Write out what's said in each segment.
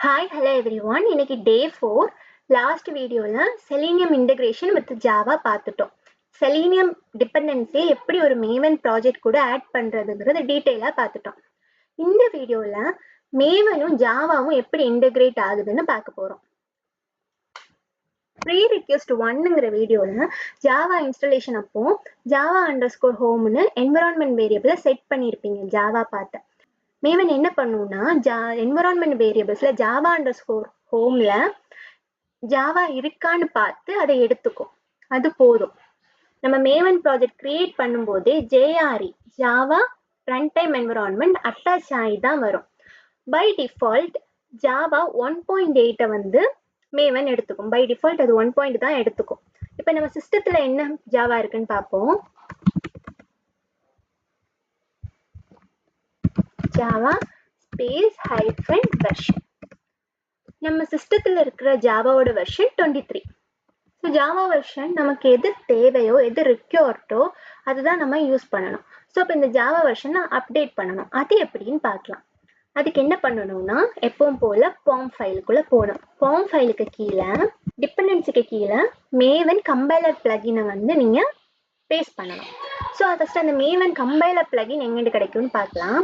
Hi, hello everyone. இன்னைக்கு day 4 last வீடியோல Selenium integration with Java பார்த்துட்டோம். Selenium dependency எப்படி ஒரு Maven project கூட ஆட் பண்றதுங்கிறது டீடைலா பார்த்துட்டோம். இந்த வீடியோல Mavenம் ஜாவாவும் எப்படி இன்டகிரேட் ஆகுதுன்னு பார்க்க போறோம். Prerequisite 1ங்கிற வீடியோல ஜாவா இன்ஸ்டாலேஷன் அப்போ java_home னு environment variable செட் பண்ணிருப்பீங்க ஜாவா பார்த்து. Maven என்ன பண்ணும்னா environment variablesல java_homeல ஜாவா இருக்கான்னு பார்த்து அதை எடுத்துக்கும். அது போதும். நம்ம Maven ப்ராஜெக்ட் கிரியேட் பண்ணும்போது JRE Java runtime environment attach ஆகி தான் வரும். பை டிஃபால்ட் ஜாவா 1.8 வந்து Maven எடுத்துக்கும். பை டிஃபால்ட் அது 1. தான் எடுத்துக்கும். இப்போ நம்ம சிஸ்டத்துல என்ன ஜாவா இருக்குன்னு பார்ப்போம். Java space hyphen version. நம்ம சிஸ்டத்தில் இருக்கிற ஜாவாவோட வெர்ஷன் 23. ஸோ ஜாவா வெர்ஷன் நமக்கு எது தேவையோ எது ரிக்யூர்டோ அதுதான் நம்ம யூஸ் பண்ணணும். ஸோ இப்போ இந்த ஜாவா வெர்ஷனை அப்டேட் பண்ணணும். அது எப்படின்னு பார்க்கலாம். அதுக்கு என்ன பண்ணணும்னா எப்பவும் போல பாம் ஃபைலுக்குள்ள போகணும். பாம் ஃபைலுக்கு கீழே டிபெண்டன்சிக்கு கீழே மேவன் கம்பைலர் பிளகினை வந்து நீங்க பேஸ்ட் பண்ணணும். ஸோ ஃபர்ஸ்ட் அந்த மேவன் கம்பைலர் பிளகின் எங்கிட்டு கிடைக்கும்னு பார்க்கலாம்.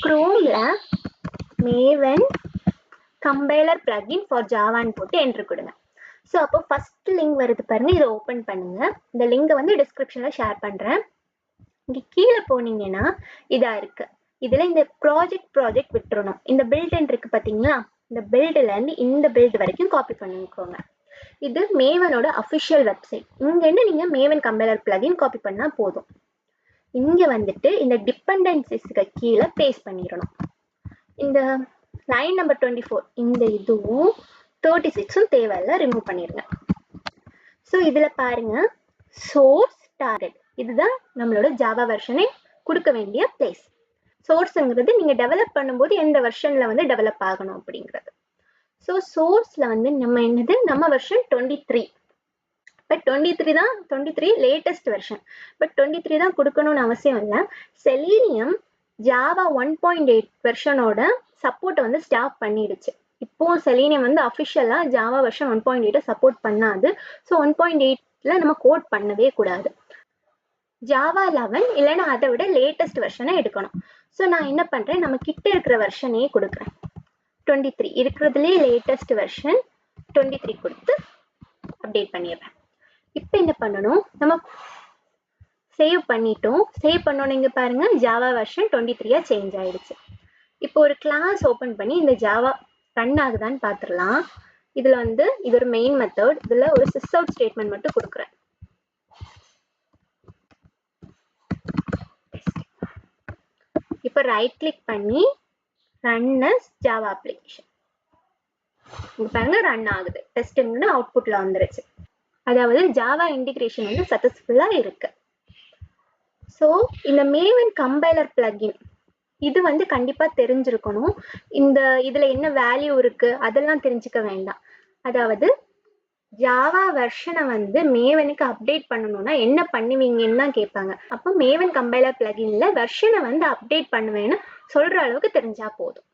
குரோம்ல மேவன் கம்பைலர் பிளகின் ஃபார் ஜாவான்னு போட்டு என்ட்ரு கொடுங்க. ஸோ அப்போ ஃபர்ஸ்ட் லிங்க் வருது பாருங்க, இதை ஓப்பன் பண்ணுங்க. இந்த லிங்கை வந்து டிஸ்கிரிப்ஷன்ல ஷேர் பண்றேன். இங்க கீழே போனீங்கன்னா இதா இருக்கு. இதுல இந்த ப்ராஜெக்ட் விட்டுறணும். இந்த பில்ட் இருக்கு பாத்தீங்களா, இந்த பில்டுல இருந்து இந்த பில்ட் வரைக்கும் காப்பி பண்ணிக்கோங்க. இது மேவனோட அஃபிஷியல் வெப்சைட். இங்க இருந்து நீங்க மேவன் கம்பைலர் பிளகின் காப்பி பண்ணா போதும். இங்க வந்துட்டு இந்த டிபெண்டன்சிஸ்க்கு கீழே பேஸ்ட் பண்ணிடணும். இந்த லைன் நம்பர் 24 இந்த இதுவும் 36ம் தேவையில்ல, ரிமூவ் பண்ணிருங்க. ஸோ இதுல பாருங்க சோர்ஸ் டார்கெட், இதுதான் நம்மளோட ஜாவா வெர்ஷனை கொடுக்க வேண்டிய பிளேஸ். சோர்ஸ்ங்கிறது நீங்க டெவலப் பண்ணும்போது எந்த வெர்ஷன்ல வந்து டெவலப் ஆகணும் அப்படிங்கிறது. ஸோ சோர்ஸ்ல வந்து நம்ம என்னது, நம்ம version 23. But 23 latest version. But 23 தான் கொடுக்கணும்னு அவசியம் இல்லை. செலீனியம் ஜாவா 1.8 வெர்ஷனோட சப்போர்ட்டை வந்து ஸ்டாப் பண்ணிடுச்சு. இப்போ செலீனியம் வந்து அஃபிஷியலா ஜாவா வெர்ஷன் 1.8 சப்போர்ட் பண்ணாது. ஸோ 1.8ல நம்ம கோட் பண்ணவே கூடாது. ஜாவா 11 இல்லைன்னா அதை விட லேட்டஸ்ட் வெர்ஷனை எடுக்கணும். ஸோ நான் என்ன பண்றேன், நம்ம கிட்ட இருக்கிற வெர்ஷனையே கொடுக்குறேன். 23 இருக்கிறதுலே லேட்டஸ்ட் வெர்ஷன் 23 கொடுத்து அப்டேட் பண்ணிடுறேன். இப்போ என்ன பண்ணணும், நம்ம சேவ் பண்ணிட்டோம். சேவ் பண்ணோன்னு இங்க பாருங்க ஜாவா வெர்ஷன் 23 சேஞ்ச் ஆயிடுச்சு. இப்போ ஒரு கிளாஸ் ஓபன் பண்ணி இந்த ஜாவா ரன் ஆகுதான்னு பார்த்துடலாம். இதுல வந்து இது ஒரு மெயின் மெத்தட். இதுல ஒரு சிஸ் அவுட் ஸ்டேட்மெண்ட் மட்டும் கொடுக்குறேன். இப்போ ரைட் கிளிக் பண்ணி ரன் அஸ் ஜாவா அப்ளிகேஷன். இங்க பாருங்க ரன் ஆகுது. டெஸ்ட்னு அவுட்புட்ல வந்துருச்சு. அதாவது ஜாவா இன்டிகிரேஷன் வந்து சக்சஸ்ஃபுல்லா இருக்கு. ஸோ இந்த மேவன் கம்பைலர் பிளகின் இது வந்து கண்டிப்பா தெரிஞ்சிருக்கணும். இந்த இதுல என்ன வேல்யூ இருக்கு அதெல்லாம் தெரிஞ்சுக்க வேண்டாம். அதாவது ஜாவா வெர்ஷனை வந்து மேவனுக்கு அப்டேட் பண்ணணும்னா என்ன பண்ணுவீங்கன்னு தான் கேட்பாங்க. அப்போ மேவன் கம்பைலர் பிளகின்ல வெர்ஷனை வந்து அப்டேட் பண்ணுவேன்னு சொல்ற அளவுக்கு தெரிஞ்சா போதும்.